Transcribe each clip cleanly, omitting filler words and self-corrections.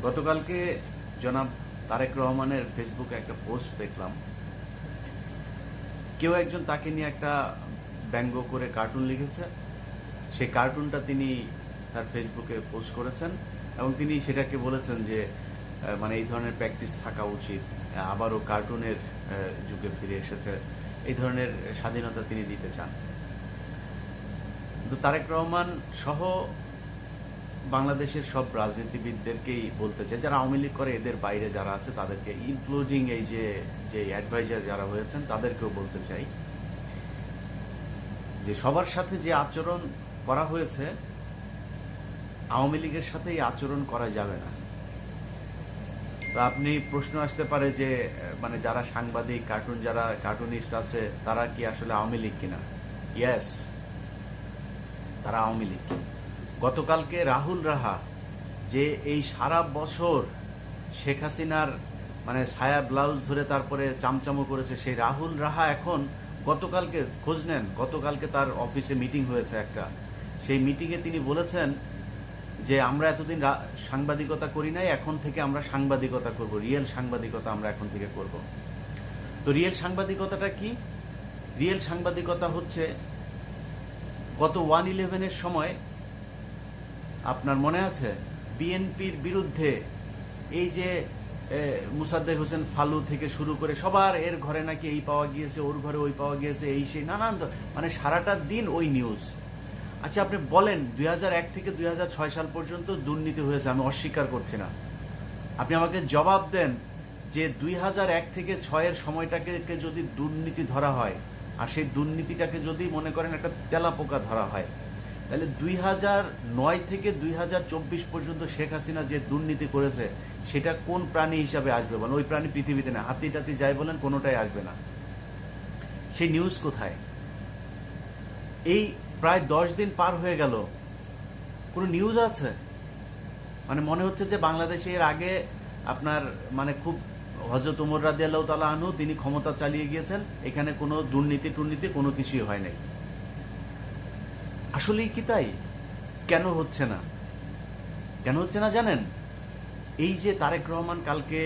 গতকালকে জনাব তারেক রহমানের ফেসবুকে একটা পোস্ট দেখলাম। কেউ একজন তাকে নিয়ে একটা ব্যঙ্গ করে কার্টুন লিখেছে। সেই কার্টুনটা তিনি তার ফেসবুকে পোস্ট করেছেন এবং তিনি সেটাকে বলেছেন যে মানে এই ধরনের প্র্যাকটিস থাকা উচিত, আবারও কার্টুনের যুগে ফিরে এসেছে, এই ধরনের স্বাধীনতা তিনি দিতে চান। কিন্তু তারেক রহমান সহ বাংলাদেশের সব রাজনীতিবিদদেরকেই বলতে চাই, যারা আওয়ামী লীগ করে এদের বাইরে যারা আছে তাদেরকে, ইনক্লুডিং এই যে অ্যাডভাইজার যারা হয়েছেন তাদেরকেও বলতে চাই যে সবার সাথে যে আচরণ করা হয়েছে আওয়ামী লীগের সাথে এই আচরণ করা যাবে না। তো আপনি প্রশ্ন আসতে পারে যে মানে যারা সাংবাদিক, যারা কার্টুনিস্ট আছে তারা কি আসলে আওয়ামী লীগ কিনা? ইয়েস, তারা আওয়ামী লীগ। গতকালকে রাহুল রাহা যে এই সারা বছর শেখ হাসিনার মানে ছায়া ব্লাউজ ধরে তারপরে চামচামো করেছে, সেই রাহুল রাহা এখন গতকালকে খোঁজ নেন, গতকালকে তার অফিসে মিটিং হয়েছে একটা, সেই মিটিংয়ে তিনি বলেছেন যে আমরা এতদিন সাংবাদিকতা করি নাই, এখন থেকে আমরা সাংবাদিকতা করব, রিয়েল সাংবাদিকতা আমরা এখন থেকে করব। তো রিয়েল সাংবাদিকতাটা কি? রিয়েল সাংবাদিকতা হচ্ছে গত 1/11-এর সময় আপনার মনে আছে বিএনপির বিরুদ্ধে এই যে মুসাদ্দেক হোসেন ফালু থেকে শুরু করে সবার এর ঘরে নাকি এই পাওয়া গিয়েছে, ওর ঘরে ওই পাওয়া গিয়েছে, এই সেই নানান, মানে সারাটা দিন ওই নিউজ। আচ্ছা আপনি বলেন 2001 থেকে 2006 সাল পর্যন্ত দুর্নীতি হয়েছে, আমি অস্বীকার করছি না। আপনি আমাকে জবাব দেন যে 2001 থেকে 6-এর সময়টাকে যদি দুর্নীতি ধরা হয় আর সেই দুর্নীতিটাকে যদি মনে করেন একটা তেলাপোকা ধরা হয়, তাহলে 2009 থেকে 2024 পর্যন্ত শেখ হাসিনা যে দুর্নীতি করেছে সেটা কোন প্রাণী হিসাবে আসবে বলেন? ওই প্রাণী পৃথিবীতে না, হাতি টাতি যাই বলেন কোনোটাই আসবে না। সেই নিউজ কোথায়? এই প্রায় 10 দিন পার হয়ে গেল, কোনো নিউজ আছে? মানে মনে হচ্ছে যে বাংলাদেশে এর আগে আপনার মানে খুব হযরত ওমর রাদিয়াল্লাহু তাআলা আনহু তিনি ক্ষমতা চালিয়ে গিয়েছেন, এখানে কোনো দুর্নীতি কোনো কিছুই হয় নাই। আসলেই কি তাই? কেন হচ্ছে না? কেন হচ্ছে না জানেন? এই যে তারেক রহমান কালকে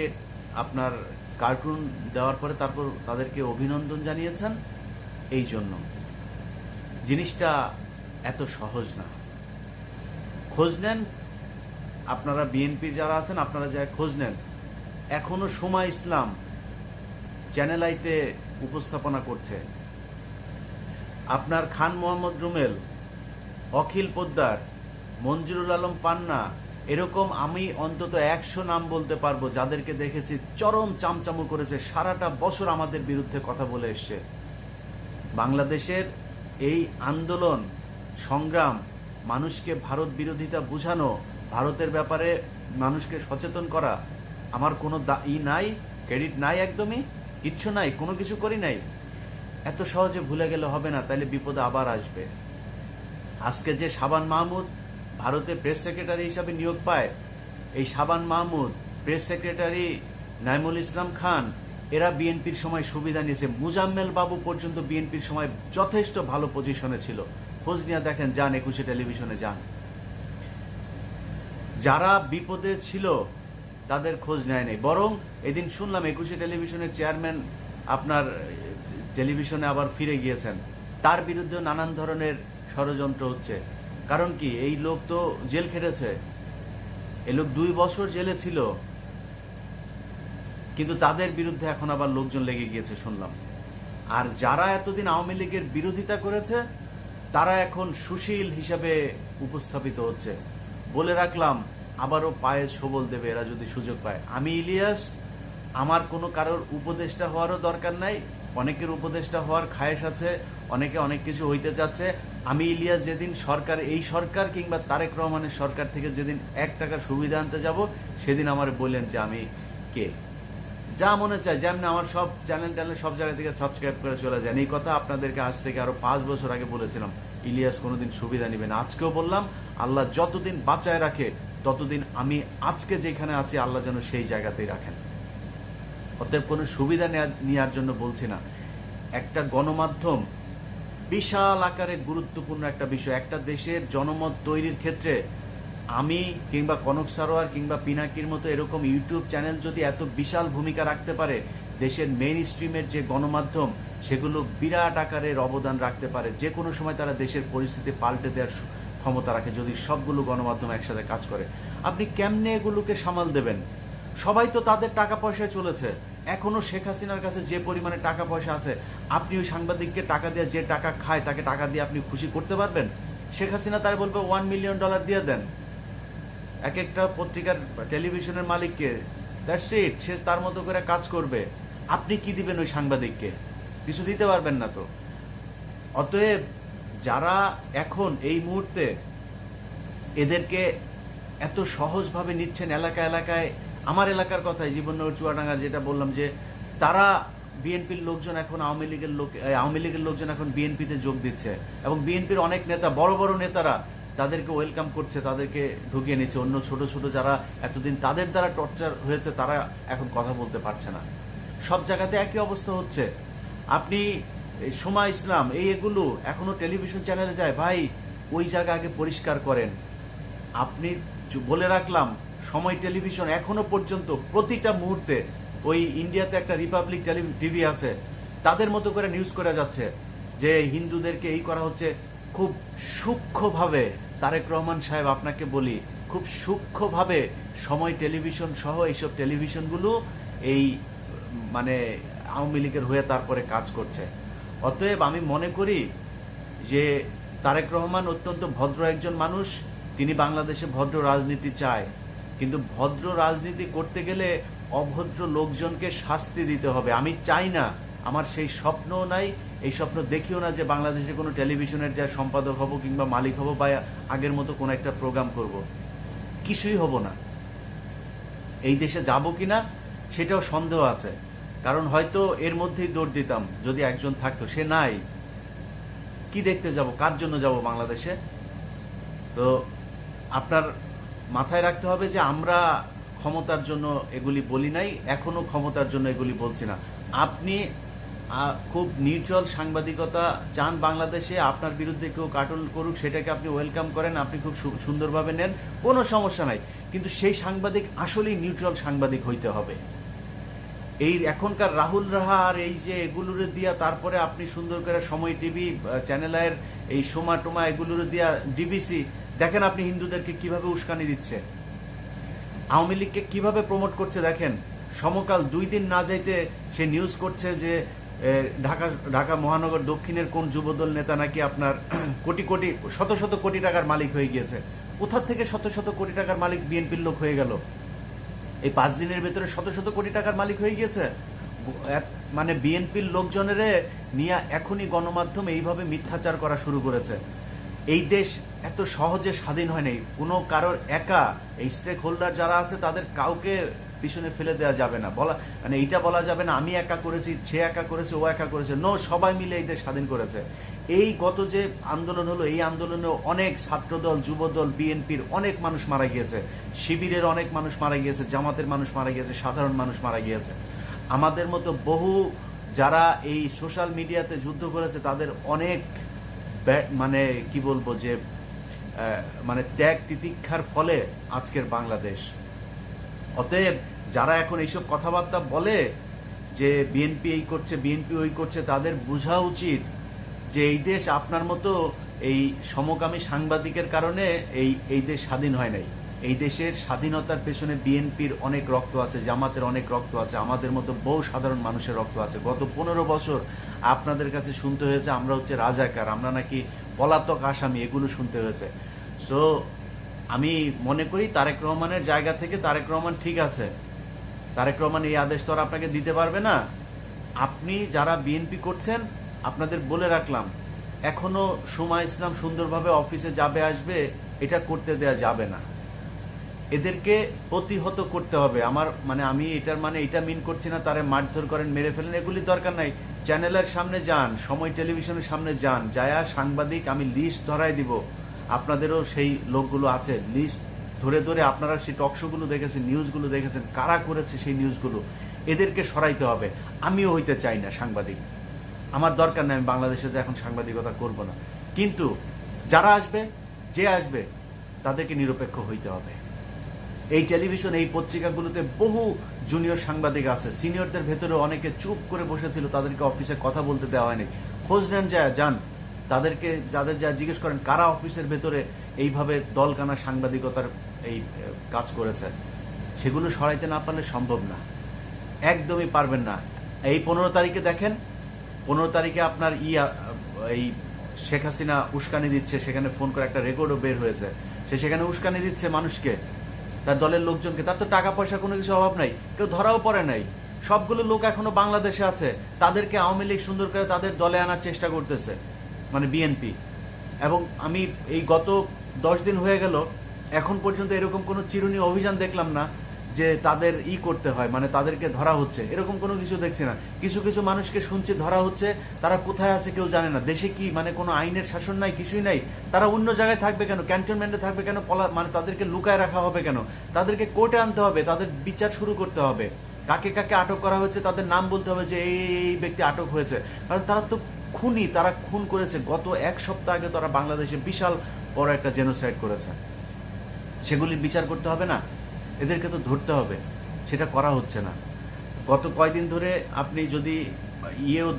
আপনার কার্টুন দেওয়ার পরে তারপর তাদেরকে অভিনন্দন জানিয়েছেন, এই জন্য জিনিসটা এত সহজ না। খোঁজ নেন আপনারা, বিএনপি যারা আছেন আপনারা যা খোঁজ নেন, এখনো সময় ইসলাম চ্যানেল আইতে উপস্থাপনা করছে, আপনার খান মোহাম্মদ রুমেল, অখিল পোদ্দার, মঞ্জুরুল আলম পান্না, এরকম আমি অন্তত 100 নাম বলতে পারবো যাদেরকে দেখেছি চরম চামচামো করেছে, সারাটা বছর আমাদের বিরুদ্ধে কথা বলে এসছে। বাংলাদেশের এই আন্দোলন সংগ্রাম, মানুষকে ভারত বিরোধিতা বুঝানো, ভারতের ব্যাপারে মানুষকে সচেতন করা, আমার কোনো নাই, ক্রেডিট নাই, একদমই কিচ্ছু নাই, কোনো কিছু করি নাই। এত সহজে ভুলে গেলে হবে না, তাইলে বিপদে আবার আসবে। আজকে যে শাবান মাহমুদ ভারতে প্রেস সেক্রেটারি হিসাবে নিয়োগ পায়, এই শাবান মাহমুদ, প্রেস সেক্রেটারি নাইমুল ইসলাম খান, এরা বিএনপির সময় সুবিধা নিয়েছে। মুজাম্মেল বাবু পর্যন্ত বিএনপির সময় যথেষ্ট ভালো পজিশনে ছিল। খোঁজ নিয়ে দেখেন, যান 21 টেলিভিশনে যান। যারা বিপদে ছিল তাদের খোঁজ নেয় নাই, বরং এদিন শুনলাম 21 টেলিভিশনের চেয়ারম্যান আপনার টেলিভিশনে আবার ফিরে গিয়েছেন, তার বিরুদ্ধেও নানান ধরনের ষড়যন্ত্র হচ্ছে। কারণ কি? এই লোক তো জেল খেটেছে, এই লোক 2 বছর জেলে ছিল, কিন্তু তাদের বিরুদ্ধে এখন আবার লোকজন লেগে গিয়েছে শুনলাম। আর যারা এতদিন আওয়ামী লীগের বিরোধিতা করেছে তারা এখন সুশীল হিসাবে উপস্থাপিত হচ্ছে। বলে রাখলাম, আবারও পায়ে সবল দেবে এরা যদি সুযোগ পায়। আমি ইলিয়াস, আমার কোনো কারোর উপদেষ্টা হওয়ারও দরকার নাই, অনেকের উপদেষ্টা হওয়ার খায়েশ আছে, অনেকে অনেক কিছু হইতে চাচ্ছে। আমি ইলিয়াস যেদিন সরকার, এই সরকার কিংবা তারেক রহমানের সরকার থেকে যেদিন 1 টাকার সুবিধা আনতে যাব, সেদিন আমার বললেন যে আমি কে, যা মনে চায়, যেমন আমার সব চ্যানেল সব জায়গা থেকে সাবস্ক্রাইব করে চলে যান। এই কথা আপনাদেরকে আজ থেকে আরো 5 বছর আগে বলেছিলাম, ইলিয়াস কোনোদিন সুবিধা নিবে না। আজকেও বললাম, আল্লাহ যতদিন বাঁচায় রাখে ততদিন আমি আজকে যেখানে আছি আল্লাহ যেন সেই জায়গাতেই রাখেন। অতএব কোনো সুবিধা নেওয়ার জন্য বলছি না। একটা গণমাধ্যম বিশাল আকারে গুরুত্বপূর্ণ একটা বিষয়। একটা দেশের জনমত তৈরির ক্ষেত্রে আমি কিংবা কনক সারোয়ার কিংবা পিনাকির মতো এরকম ইউটিউব চ্যানেল যদি এত বিশাল ভূমিকা রাখতে পারে, দেশের মেইন স্ট্রিমের যে গণমাধ্যম সেগুলো বিরাট আকারের অবদান রাখতে পারে, যে কোনো সময় তারা দেশের পরিস্থিতি পাল্টে দেওয়ার ক্ষমতা রাখে যদি সবগুলো গণমাধ্যম একসাথে কাজ করে। আপনি কেমনে এগুলোকে সামাল দেবেন? সবাই তো তাদের টাকা পয়সায় চলেছে। এখনো শেখ হাসিনার কাছে যে পরিমাণে টাকা পয়সা আছে, আপনি ওই সাংবাদিককে টাকা দিয়ে, যে টাকা খায় তাকে টাকা দিয়ে আপনি খুশি করতে পারবেন? শেখ হাসিনা তাই বলবে $1 মিলিয়ন দিয়ে দেন এক একটা পত্রিকার টেলিভিশনের মালিককে, দ্যাটস ইট, সে তার মতো করে কাজ করবে। আপনি কি দিবেন ওই সাংবাদিককে? কিছু দিতে পারবেন না তো। অতএব যারা এখন এই মুহূর্তে এদেরকে এত সহজভাবে নিচ্ছেন এলাকা এলাকায়, আমার এলাকার কথাই জীবননগর চুয়াডাঙ্গা যেটা বললাম, যে তারা বিএনপির লোকজন এখন আওয়ামী লীগের লোকজন এখন বিএনপিতে যোগ দিচ্ছে, এবং বিএনপির অনেক নেতা, বড় বড় নেতারা তাদেরকে ওয়েলকাম করছে, তাদেরকে ঢুকিয়ে নিচ্ছে। অন্য ছোট ছোট যারা এতদিন তাদের দ্বারা টর্চার হয়েছে তারা এখন কথা বলতে পারছে না। সব জায়গাতে একই অবস্থা হচ্ছে। আপনি সোমা ইসলাম এগুলো এখনো টেলিভিশন চ্যানেলে যায়, ভাই ওই জায়গা আগে পরিষ্কার করেন। আপনি বলে রাখলাম, সময় টেলিভিশন এখনো পর্যন্ত প্রতিটা মুহূর্তে, ওই ইন্ডিয়াতে একটা রিপাবলিক টিভি আছে, তাদের মতো করে নিউজ করে যাচ্ছে যে হিন্দুদেরকে এই করা হচ্ছে। খুব সূক্ষ্মভাবে তারেক রহমান সাহেব, আপনাকে বলি, খুব সূক্ষ্মভাবে সময় টেলিভিশন সহ এইসব টেলিভিশনগুলো এই মানে আওয়ামী লীগের হয়ে তারপরে কাজ করছে। অতএব আমি মনে করি যে তারেক রহমান অত্যন্ত ভদ্র একজন মানুষ, তিনি বাংলাদেশে ভদ্র রাজনীতি চায়, কিন্তু ভদ্র রাজনীতি করতে গেলে অভদ্র লোকজনকে শাস্তি দিতে হবে। আমি চাই না, আমার সেই স্বপ্নও নাই, এই স্বপ্ন দেখিও না যে বাংলাদেশে কোনো টেলিভিশনের যা সম্পাদক হব কিংবা মালিক হব বা আগের মতো কোনো একটা প্রোগ্রাম করব, কিছুই হব না। এই দেশে যাব কিনা সেটাও সন্দেহ আছে, কারণ হয়তো এর মধ্যেই দৌড় দিতাম যদি একজন থাকতো, সে নাই। কি দেখতে যাব, কার জন্য যাব বাংলাদেশে? তো আপনার মাথায় রাখতে হবে যে আমরা ক্ষমতার জন্য এগুলি বলি নাই, এখনো ক্ষমতার জন্য এগুলি বলছি না। আপনি খুব নির্জল সাংবাদিকতা চান বাংলাদেশে, আপনার বিরুদ্ধে কেউ কার্টুন করুক সেটাকে আপনি ওয়েলকাম করেন, আপনি খুব সুন্দরভাবে নেন, কোনো সমস্যা নাই। কিন্তু সেই সাংবাদিক আসলেই নিউট্রাল সাংবাদিক হইতে হবে। এই এখনকার রাহুল রাহা আর এই যে এগুলোর দিয়া, তারপরে আপনি সুন্দর করে সময় টিভি চ্যানেলের এই সোমা টোমা এগুলোর দিয়া, ডিবিসি, দেখেন আপনি হিন্দুদেরকে কিভাবে উস্কানি দিচ্ছে, আওয়ামী লীগকে কিভাবে প্রমোট করছে। দেখেন সমকাল 2 দিন না যাইতে সে নিউজ করছে যে ঢাকা মহানগর দক্ষিণের কোন যুবদল নেতা নাকি আপনার কোটি কোটি শত শত কোটি টাকার মালিক হয়ে গিয়েছে। কোথা থেকে শত শত কোটি টাকার মালিক বিএনপির লোক হয়ে গেল? এই 5 দিনের ভেতরে শত শত কোটি টাকার মালিক হয়ে গিয়েছে। মানে বিএনপির লোকজনের নিয়ে এখনই গণমাধ্যম এইভাবে মিথ্যাচার করা শুরু করেছে। এই দেশ এত সহজে স্বাধীন হয় নাই। কোনো কারোর একা, এই স্টেক হোল্ডার যারা আছে তাদের কাউকে পিছনে ফেলে দেওয়া যাবে না, বলা মানে এইটা বলা যাবে না আমি একা করেছি, সে একা করেছে, ও একা করেছে। নো, সবাই মিলে এই দেশ স্বাধীন করেছে। এই গত যে আন্দোলন হলো, এই আন্দোলনে অনেক ছাত্রদল, যুবদল, বিএনপির অনেক মানুষ মারা গিয়েছে, শিবিরের অনেক মানুষ মারা গিয়েছে, জামাতের মানুষ মারা গিয়েছে, সাধারণ মানুষ মারা গিয়েছে। আমাদের মতো বহু যারা এই সোশ্যাল মিডিয়াতে যুদ্ধ করেছে তাদের অনেক মানে কি বলবো যে মানে ত্যাগ তিতিক্ষার ফলে আজকের বাংলাদেশ। অতএব যারা এখন এইসব কথাবার্তা বলে যে বিএনপি এই করছে, বিএনপি ওই করছে, তাদের বোঝা উচিত যে এই দেশ আপনার মতো এই সমকামী সাংবাদিকের কারণে এই দেশ স্বাধীন হয় নাই। এই দেশের স্বাধীনতার পেছনে বিএনপির অনেক রক্ত আছে, জামাতের অনেক রক্ত আছে, আমাদের মতো বহু সাধারণ মানুষের রক্ত আছে। গত 15 বছর আপনাদের কাছে শুনতে হয়েছে আমরা হচ্ছে রাজাকার, আমরা নাকি পলাতক আসামি, এগুলো শুনতে হয়েছে। সো আমি মনে করি তারেক রহমানের জায়গা থেকে তারেক রহমান ঠিক আছে, তারেক রহমান এই আদেশ তো আর আপনাকে দিতে পারবে না। আপনি যারা বিএনপি করছেন, আপনাদের বলে রাখলাম, এখনো সোমা ইসলাম সুন্দরভাবে অফিসে যাবে আসবে, এটা করতে দেয়া যাবে না। এদেরকে প্রতিহত করতে হবে। আমার মানে আমি এটার মানে এটা মিন করছি না তারে মারধর করেন, মেরে ফেলেন, এগুলি দরকার নাই। চ্যানেলের সামনে যান, সময় টেলিভিশনের সামনে যান, যায়া সাংবাদিক আমি লিস্ট ধরাই দিব, আপনাদেরও সেই লোকগুলো আছে, লিস্ট ধরে ধরে আপনারা সেই টকশোগুলো দেখেছেন, নিউজগুলো দেখেছেন, কারা করেছে সেই নিউজগুলো, এদেরকে সরাইতে হবে। আমিও হইতে চাই না সাংবাদিক, আমার দরকার নেই, আমি বাংলাদেশে এখন সাংবাদিকতা করব না। কিন্তু যারা আসবে, যে আসবে, তাদেরকে নিরপেক্ষ হইতে হবে। এই টেলিভিশন, এই পত্রিকাগুলোতে বহু জুনিয়র সাংবাদিক আছে, সিনিয়রদের ভেতরে অনেকে চুপ করে বসেছিল, তাদেরকে অফিসে কথা বলতে দেওয়া হয়নি। খোঁজ নেন, যান তাদেরকে, যাদের যা জিজ্ঞেস করেন কারা অফিসের ভেতরে এইভাবে দলকানা সাংবাদিকতার এই কাজ করেছে, সেগুলো সরাইতে না পারলে সম্ভব না, একদমই পারবেন না। এই 15 তারিখে দেখেন, 15 তারিখে আপনার এই শেখ হাসিনা উস্কানি দিচ্ছে, সেখানে ফোন করে একটা রেকর্ডও বের হয়েছে, সে সেখানে উস্কানি দিচ্ছে মানুষকে, তার দলের লোকজনকে। তার তো টাকা পয়সা কোনো কিছু অভাব নাই, কেউ ধরাও পড়ে নাই, সবগুলো লোক এখনো বাংলাদেশে আছে, তাদেরকে আওয়ামী লীগ সুন্দর করে তাদের দলে আনার চেষ্টা করতেছে, মানে বিএনপি। এবং আমি এই গত 10 দিন হয়ে গেল, এখন পর্যন্ত এরকম কোনো চিরুনি অভিযান দেখলাম না যে তাদের করতে হয়, মানে তাদেরকে ধরা হচ্ছে, এরকম কোনো কিছু দেখছি না। কিছু কিছু মানুষকে শুনছি ধরা হচ্ছে, তারা কোথায় আছে কেউ জানে না। দেশে কি মানে কোনো আইনের শাসন নাই, কিছুই নাই, তারা অন্য জায়গায় থাকবে কেন, ক্যান্টনমেন্টে থাকবে কেন, মানে তাদেরকে লুকায় রাখা হবে কেন? তাদেরকে কোর্টে আনতে হবে, তাদের বিচার শুরু করতে হবে, কাকে কাকে আটক করা হয়েছে তাদের নাম বলতে হবে যে এই ব্যক্তি আটক হয়েছে। কারণ তারা তো খুনি, তারা খুন করেছে। গত 1 সপ্তাহ আগে তারা বাংলাদেশে বিশাল বড় একটা জেনোসাইড করেছে, সেগুলির বিচার করতে হবে না? এদেরকে তো ধরতে হবে, সেটা করা হচ্ছে না। গত কয়দিন ধরে আপনি যদি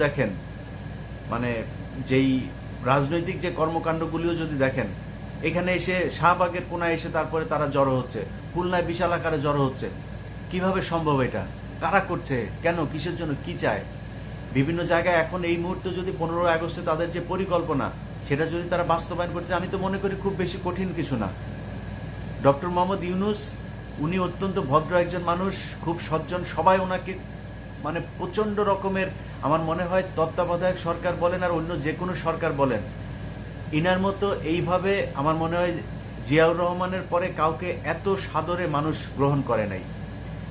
দেখেন, মানে যেই রাজনৈতিক যে কর্মকাণ্ডগুলিও যদি দেখেন, এখানে এসে শাহবাগের কোনায় এসে তারপরে তারা জড়ো হচ্ছে, খুলনায় বিশাল আকারে জড়ো হচ্ছে। কিভাবে সম্ভব এটা? কারা করছে? কেন? কিসের জন্য? কি চায়? বিভিন্ন জায়গায় এখন এই মুহূর্তে যদি 15 আগস্টে তাদের যে পরিকল্পনা, সেটা যদি তারা বাস্তবায়ন করতে, আমি তো মনে করি খুব বেশি কঠিন কিছু না। ডক্টর মোহাম্মদ ইউনূস, উনি অত্যন্ত ভদ্র একজন মানুষ, খুব সজ্জন, সবাই ওনাকে মানে প্রচন্ড রকমের, আমার মনে হয় তত্ত্বাবধায়ক সরকার বলেন আর অন্য যে কোনো সরকার বলেন, ইনার মতো এইভাবে আমার মনে হয় জিয়াউর রহমানের পরে কাউকে এত সাদরে মানুষ গ্রহণ করে নাই।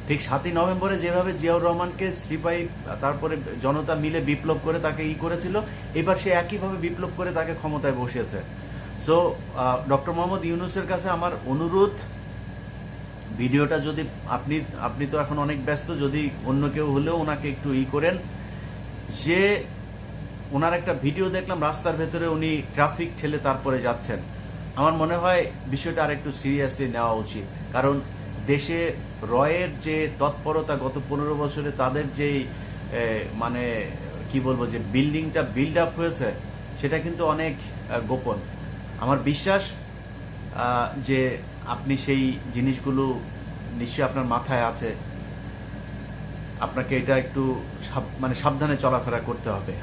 ঠিক 7ই নভেম্বরে যেভাবে জিয়াউর রহমানকে সিপাহী তারপরে জনতা মিলে বিপ্লব করে তাকে করেছিল, এবার সে একইভাবে বিপ্লব করে তাকে ক্ষমতায় বসিয়েছে। সো ডক্টর মোহাম্মদ ইউনূসের কাছে আমার অনুরোধ, ভিডিওটা যদি আপনি তো এখন অনেক ব্যস্ত, যদি অন্য কেউ হলেও ওনাকে একটু করেন, যে ওনার একটা ভিডিও দেখলাম রাস্তার ভেতরে উনি ট্রাফিক ঠেলে তারপরে যাচ্ছেন। আমার মনে হয় বিষয়টা আর একটু সিরিয়াসলি নেওয়া উচিত, কারণ দেশে রয়ের যে তৎপরতা গত 15 বছরে, তাদের যে মানে কি বলবো, যে বিল্ডিংটা বিল্ড আপ হয়েছে, সেটা কিন্তু অনেক গোপন। আমার বিশ্বাস যে আপনি সেই জিনিসগুলো নিশ্চয়ই আপনার মাথায় আছে, আপনাকে এটা একটু মানে সাবধানে চলাফেরা করতে হবে।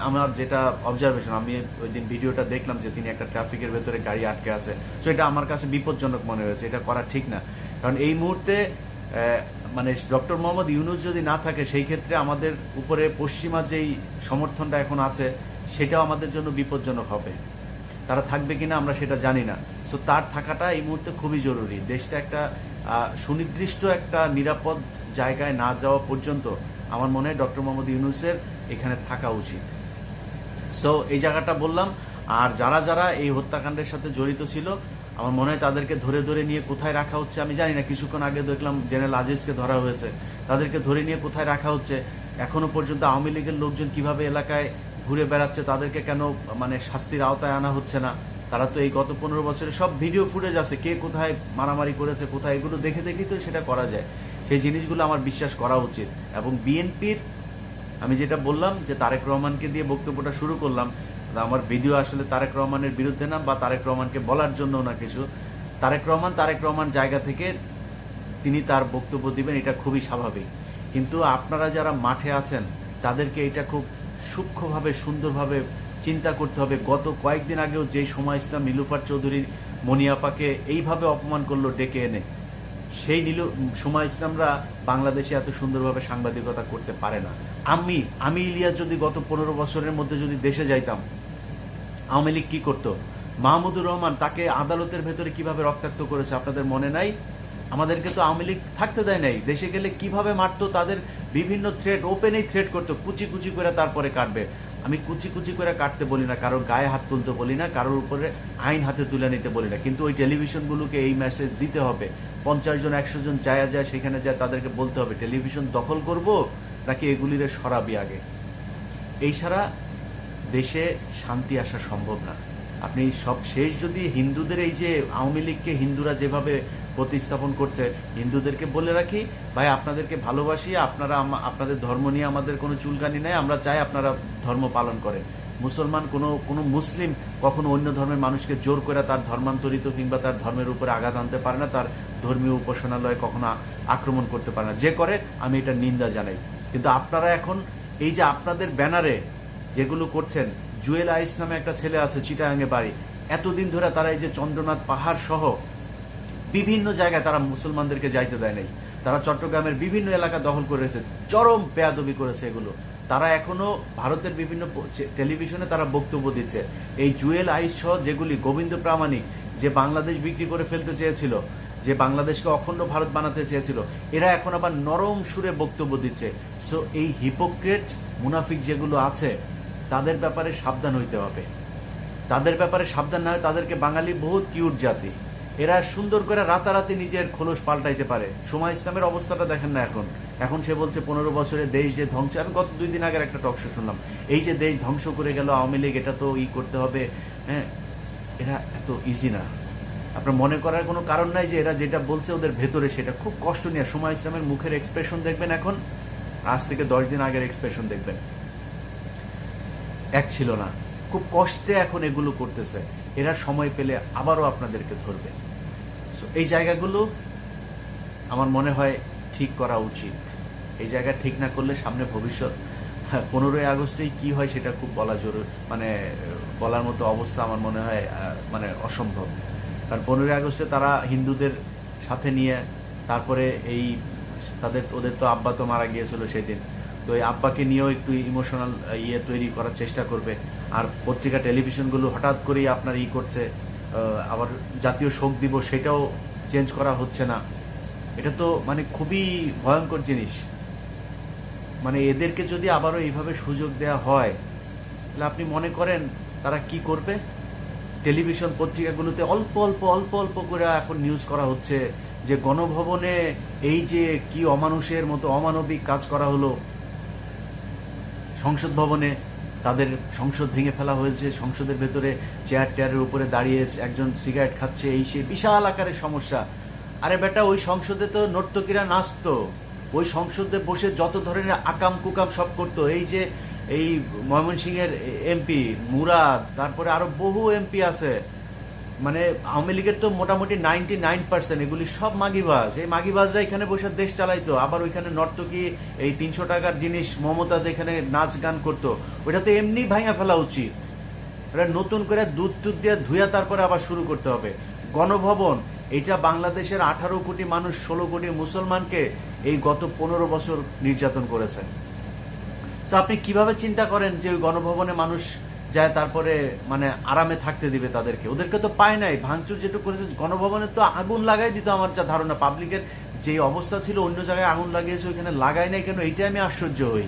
আমার যেটা অবজারভেশন, আমি ওই দিন ভিডিওটা দেখলাম যে তিনি একটা ট্রাফিকের ভেতরে গাড়ি আটকে আছে, তো এটা আমার কাছে বিপজ্জনক মনে হয়েছে, এটা করা ঠিক না। কারণ এই মুহূর্তে মানে ডক্টর মোহাম্মদ ইউনূস যদি না থাকে, সেই ক্ষেত্রে আমাদের উপরে পশ্চিমা যেই সমর্থনটা এখন আছে, সেটাও আমাদের জন্য বিপজ্জনক হবে। তারা থাকবে কিনা আমরা সেটা জানি না। সো তার থাকাটা এই মুহূর্তে খুবই জরুরি। দেশটা একটা সুনির্দিষ্ট একটা নিরাপদ জায়গায় না যাওয়া পর্যন্ত আমার মনে হয় ডক্টর মোহাম্মদ ইউনূসের এখানে থাকা উচিত। সো এই জায়গাটা বললাম। আর যারা যারা এই হত্যাকাণ্ডের সাথে জড়িত ছিল, আমার মনে হয় তাদেরকে ধরে ধরে নিয়ে কোথায় রাখা হচ্ছে আমি জানি না। কিছুক্ষণ আগে দেখলাম জেনারেল আজিজকে ধরা হয়েছে, তাদেরকে ধরে নিয়ে কোথায় রাখা হচ্ছে এখনো পর্যন্ত। আওয়ামী লীগের লোকজন কিভাবে এলাকায় ঘুরে বেড়াচ্ছে, তাদেরকে কেন মানে শাস্তির আওতায় আনা হচ্ছে না? তারা তো এই গত 15 বছরে সব ভিডিও ফুটেজ আছে, কে কোথায় মারামারি করেছে, কোথায়, এগুলো দেখে দেখেই তো সেটা করা যায়। সেই জিনিসগুলো আমার বিশ্বাস করা উচিত। এবং বিএনপির, আমি যেটা বললাম যে তারেক রহমানকে দিয়ে বক্তব্যটা শুরু করলাম, আমার ভিডিও আসলে তারেক রহমানের বিরুদ্ধে না, বা তারেক রহমানকে বলার জন্য না কিছু। তারেক রহমান জায়গা থেকে তিনি তার বক্তব্য দিবেন, এটা খুবই স্বাভাবিক। কিন্তু আপনারা যারা মাঠে আছেন, তাদেরকে এটা খুব সূক্ষ্মভাবে, সুন্দরভাবে চিন্তা করতে হবে। গত কয়েকদিন আগেও যেই সময় ইসলাম নীলুফার চৌধুরী মনিয়াপাকে এইভাবে অপমান করলো ডেকে এনে, সেই সময় ইসলামরা বাংলাদেশে এত সুন্দরভাবে সাংবাদিকতা করতে পারে না। আমি ইলিয়াস যদি গত 15 বছরের মধ্যে যদি দেশে যাইতাম, আওয়ামী লীগ কি করতো? মাহমুদুর রহমান তাকে আদালতের ভেতরে কিভাবে রক্তাক্ত করেছে আপনাদের মনে নাই? আমাদেরকে তো আওয়ামী লীগ থাকতে দেয় নাই। দেশে গেলে কিভাবে মারতো, তাদের বিভিন্ন থ্রেট, ওপেনেই থ্রেট করতো, কুচি কুচি করে তারপরে কাটবে। আমি কুচি কুচি করে কাটতে বলি না, কারোর গায়ে হাত তুলতে বলি না, কারোর উপরে আইন হাতে তুলে নিতে বলি না, কিন্তু ওই টেলিভিশনগুলোকে এই মেসেজ দিতে হবে। 50 জন 100 জন যায় সেখানে যায়, তাদেরকে বলতে হবে টেলিভিশন দখল করব নাকি এগুলিরে সরাবি আগে। এই ছাড়া দেশে শান্তি আসা সম্ভব না। আপনি সব শেষ যদি হিন্দুদের এই যে আওয়ামী লীগকে হিন্দুরা যেভাবে প্রতিস্থাপন করছে, হিন্দুদেরকে বলে রাখি ভাই আপনাদেরকে ভালোবাসি, আপনারা আপনাদের ধর্ম নিয়ে আমাদের কোনো চুলকানি নেই, আমরা চাই আপনারা ধর্ম পালন করেন। মুসলমান কোনো মুসলিম কখনো অন্য ধর্মের মানুষকে জোর করে তার ধর্মান্তরিত কিংবা তার ধর্মের উপরে আঘাত আনতে পারে না, তার ধর্মীয় উপাসনালয়ে কখনো আক্রমণ করতে পারে না। যে করে আমি এটা নিন্দা জানাই। কিন্তু আপনারা এখন এই যে আপনাদের ব্যানারে যেগুলো করছেন, জুয়েল আইস নামে একটা ছেলে আছে চিটাগাঙে বাড়ি, এতদিন ধরে তারা এই যে চন্দ্রনাথ পাহাড় সহ বিভিন্ন জায়গায় তারা মুসলমানদেরকে যাইতে দেয় নাই, তারা চট্টগ্রামের বিভিন্ন এলাকা দখল করেছে, চরম বেয়াদবি করেছে এগুলো। তারা এখনো ভারতের বিভিন্ন টেলিভিশনে তারা বক্তব্য দিচ্ছে। এই জুয়েল আইস সহ যেগুলি, গোবিন্দ প্রামাণিক যে বাংলাদেশ বিক্রি করে ফেলতে চেয়েছিল, যে বাংলাদেশকে অখণ্ড ভারত বানাতে চেয়েছিল, এরা এখন আবার নরম সুরে বক্তব্য দিচ্ছে। সো এই হিপোক্রেট মুনাফিক যেগুলো আছে তাদের ব্যাপারে সাবধান হইতে হবে। তাদের ব্যাপারে সাবধান না হয় তাদেরকে বাঙালি বহুত কিউট জাতি, এরা সুন্দর করে রাতারাতি নিজের খোলস পাল্টাইতে পারে। সময় ইসলামের অবস্থাটা দেখেন না এখন সে বলছে 15 বছরে দেশ যে ধ্বংস। আমি গত 2 দিন আগের একটা টক শো শুনলাম, এই যে দেশ ধ্বংস করে গেল আওয়ামী লীগ, এটা তো করতে হবে। হ্যাঁ, এরা এত ইজি না। আপনার মনে করার কোনো কারণ নাই যে এরা যেটা বলছে ওদের ভেতরে সেটা খুব কষ্ট নিয়ে। সময় ইসলামের মুখের এক্সপ্রেশন দেখবেন এখন, আজ থেকে 10 দিন আগের এক্সপ্রেশন দেখবেন, এক ছিল না। খুব কষ্টে এখন এগুলো করতেছে। এরা সময় পেলে আবারও আপনাদেরকে ধরবে। এই জায়গাগুলো আমার মনে হয় ঠিক করা উচিত। এই জায়গা ঠিক না করলে সামনে ভবিষ্যৎ 15ই আগস্টেই কি হয় সেটা খুব বলা জরুরি, মানে বলার মতো অবস্থা আমার মনে হয় মানে অসম্ভব। কারণ 15ই আগস্টে তারা হিন্দুদের সাথে নিয়ে তারপরে ওদের তো আব্বা তো মারা গিয়েছিল সেদিন, তো এই আব্বাকে নিয়েও একটু ইমোশনাল তৈরি করার চেষ্টা করবে। আর পত্রিকা টেলিভিশনগুলো হঠাৎ করেই আপনার করছে, আবার জাতীয় শোক দিবস সেটাও চেঞ্জ করা হচ্ছে না। এটা তো মানে খুবই ভয়ঙ্কর জিনিস। মানে এদেরকে যদি আবারও এইভাবে সুযোগ দেয়া হয় তাহলে আপনি মনে করেন তারা কি করবে? টেলিভিশন পত্রিকাগুলোতে অল্প অল্প অল্প অল্প করে এখন নিউজ করা হচ্ছে যে গণভবনে এই যে কি অমানুষের মতো অমানবিক কাজ করা হলো, সংসদ ভবনে তাদের সংসদ ভেঙে ফেলা হয়েছে, সংসদের ভেতরে চেয়ারের উপরে দাঁড়িয়ে একজন সিগারেট খাচ্ছে, এই সে বিশাল আকারের সমস্যা। আরে বেটা, ওই সংসদে তো নর্তকীরা নাচতো, ওই সংসদে বসে যত ধরনের আকাম কুকাম সব করতো। এই ময়মনসিংহের এমপি মুরাদ, তারপরে আরো বহু এমপি আছে, মানে আওয়ামী লীগের তো মোটামুটি 99% এগুলি সব মাগিবাজ। এই মাগিবাজরা এখানে বসে দেশ চালাইতো। আবার ওইখানে নর্তকী এই 300 টাকার জিনিস মমতাজ এখানে নাচ গান করতো, ওইটা তো এমনি ভাঙা ফেলা উচিত। এটা নতুন করে দুধ দিয়ে ধুয়া তারপরে আবার শুরু করতে হবে। গণভবন, এটা বাংলাদেশের 18 কোটি মানুষ, 16 কোটি মুসলমানকে এই গত 15 বছর নির্যাতন করেছে। তো আপনি কিভাবে চিন্তা করেন যে ওই গণভবনে মানুষ যায় তারপরে মানে আরামে থাকতে দিবে তাদেরকে? ওদেরকে তো পায় নাই। ভাঙচুর যেটুকু করেছে গণভবনে তো আগুন লাগাই দিত আমার যা ধারণা। পাবলিকের যে অবস্থা ছিল অন্য জায়গায় আগুন লাগিয়েছে, ওইখানে লাগাই নাই কেন, এইটা আমি আশ্চর্য হই।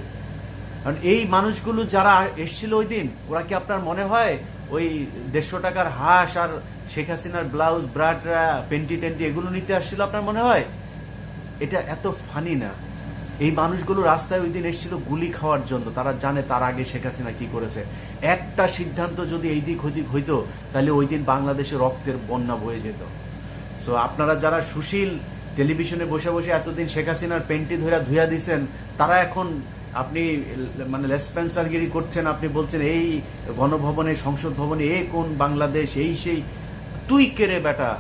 কারণ এই মানুষগুলো যারা এসেছিল ওই দিন, ওরা কি আপনার মনে হয় ওই 150 টাকার হাঁস আর শেখ হাসিনার ব্লাউজ ব্রাডরা পেন্টি টেন্টি এগুলো নিতে আসছিল আপনার মনে হয়? এটা এত ফানি না। এই মানুষগুলো রাস্তায় ওই দিন এসেছিল গুলি খাওয়ার জন্য। তারা জানে তার আগে শেখ হাসিনা কি করেছে। একটা সিদ্ধান্ত যদি এই দিক ওদিক হইতো তাহলে ওই দিন বাংলাদেশে রক্তের বন্যা বয়ে যেত। সো আপনারা যারা সুশীল টেলিভিশনে বসে বসে এতদিন শেখ হাসিনার পেন্টি ধুয়া দিচ্ছেন, তারা এখন আপনি মানে লেসপেন্সারগিরি করছেন। আপনি বলছেন এই গণভবনে, সংসদ ভবনে এ কোন বাংলাদেশ, এই সেই। তুই কে রে বেটা?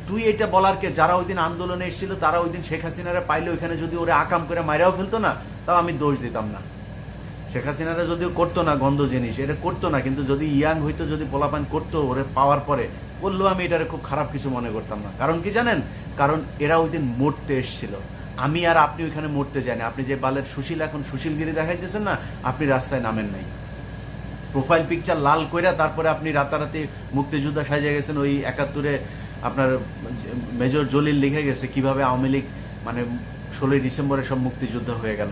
তুই এটা বলার কে? যারা ওই দিন আন্দোলনে এসেছিল তারা ওই দিন শেখ হাসিনারা পাইলে ওইখানে যদি ওরা আকাম করে মাইরাও ফেলতো না, তাও আমি দোষ দিতাম না। শেখ হাসিনারা যদিও করতো না গন্ধ জিনিস, এটা করতো না, কিন্তু যদি ইয়াং হইতো, যদি পোলাপান করতো ওরে পাওয়ার পরে, বললেও আমি এটারে খুব খারাপ কিছু মনে করতাম না। কারণ কি জানেন? কারণ এরা ওই দিন মরতে এসেছিল। আমি আর আপনি ওইখানে মরতে যাইনি। আপনি যে বালের সুশীল এখন সুশীলগিরি দেখাইতেছেন না, আপনি রাস্তায় নামেন নাই। প্রোফাইল পিকচার লাল কইরা তারপরে আপনি রাতারাতি মুক্তিযোদ্ধা সাজিয়ে গেছেন। ওই 71-এ আপনার মেজর জলিল লিখে গেছে কিভাবে আওয়ামী লীগ মানে 16ই ডিসেম্বরে সব মুক্তিযুদ্ধ হয়ে গেল।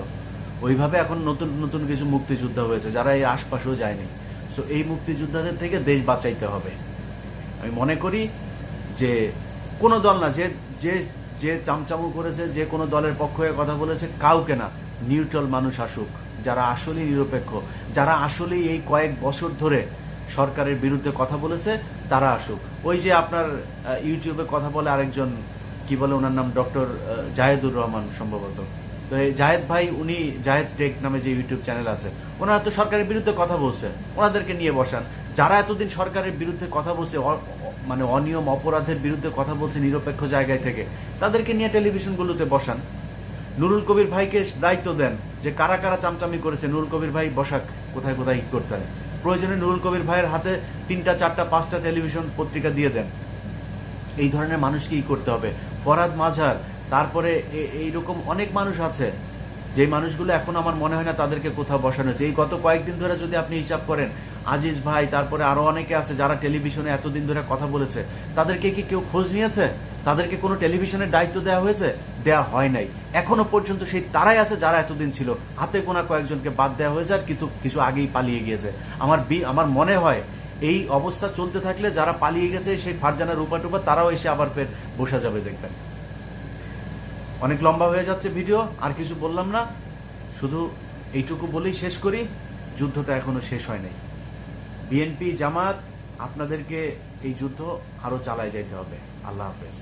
ওইভাবে এখন নতুন নতুন কিছু মুক্তিযোদ্ধা হয়েছে যারা এই আশপাশেও যায়নি। সো এই মুক্তিযোদ্ধাদের থেকে দেশ বাঁচাইতে হবে। আমি মনে করি যে কোনো দল না, যে যে যে চামচামু করেছে, যে কোনো দলের পক্ষ হয়ে কথা বলেছে, কাউকে না, নিউট্রাল মানুষ আসুক, যারা আসলেই নিরপেক্ষ, যারা আসলেই এই কয়েক বছর ধরে সরকারের বিরুদ্ধে কথা বলেছে তারা আসুক। ওই যে আপনার ইউটিউবে কথা বলে আরেকজন, কি বলে ওনার নাম, ডক্টর জায়েদুর রহমান সম্ভবত। তো এই জায়েদ ভাই, উনি জায়েদ টেক নামে যে ইউটিউব চ্যানেল আছে, ওনারা তো সরকারের বিরুদ্ধে কথা বলছে, ওনাদেরকে নিয়ে বসান। যারা এতদিন সরকারের বিরুদ্ধে কথা বলছে, মানে অনিয়ম অপরাধের বিরুদ্ধে কথা বলছে নিরপেক্ষ জায়গায় থেকে, তাদেরকে নিয়ে টেলিভিশনগুলোতে বসান। নুরুল কবির ভাইকে দায়িত্ব দেন যে কারা কারা চামচামি করেছে, নুরুল কবির ভাই বসাক কোথায় কোথায় কি করতে হয়। প্রয়োজনে নুরুল কবির ভাইয়ের হাতে 3টা 4টা 5টা টেলিভিশন পত্রিকা দিয়ে দেন। এই ধরনের মানুষকেই করতে হবে। ফরহাদ মাঝার, তারপরে এইরকম অনেক মানুষ আছে যে মানুষগুলো এখন আমার মনে হয় না তাদেরকে কোথাও বসানো হয়েছে। এই গত কয়েকদিন ধরে যদি আপনি হিসাব করেন, আজিজ ভাই, তারপরে আরো অনেকে আছে যারা টেলিভিশনে এতদিন ধরে কথা বলেছে, তাদেরকে কি কেউ খোঁজ নিয়েছে? তাদেরকে কোনো টেলিভিশনের দায়িত্ব দেওয়া হয়েছে? দেওয়া হয় নাই। এখনো পর্যন্ত সেই তারাই আছে যারা এতদিন ছিল। হাতে গোনা কয়েকজনকে বাদ দেওয়া হয়েছে, আর কিছু আগেই পালিয়ে গিয়েছে। আমার মনে হয় এই অবস্থা চলতে থাকলে যারা পালিয়ে গেছে, সেই ফারজানা রূপা টুপা, তারাও এসে আবার ফের বসা যাবে, দেখবেন। অনেক লম্বা হয়ে যাচ্ছে ভিডিও, আর কিছু বললাম না, শুধু এইটুকু বলেই শেষ করি, যুদ্ধটা এখনো শেষ হয় নাই। বিএনপি জামাত, আপনাদেরকে এই যুদ্ধ আরো চালায় যাইতে হবে। আল্লাহ হাফেজ।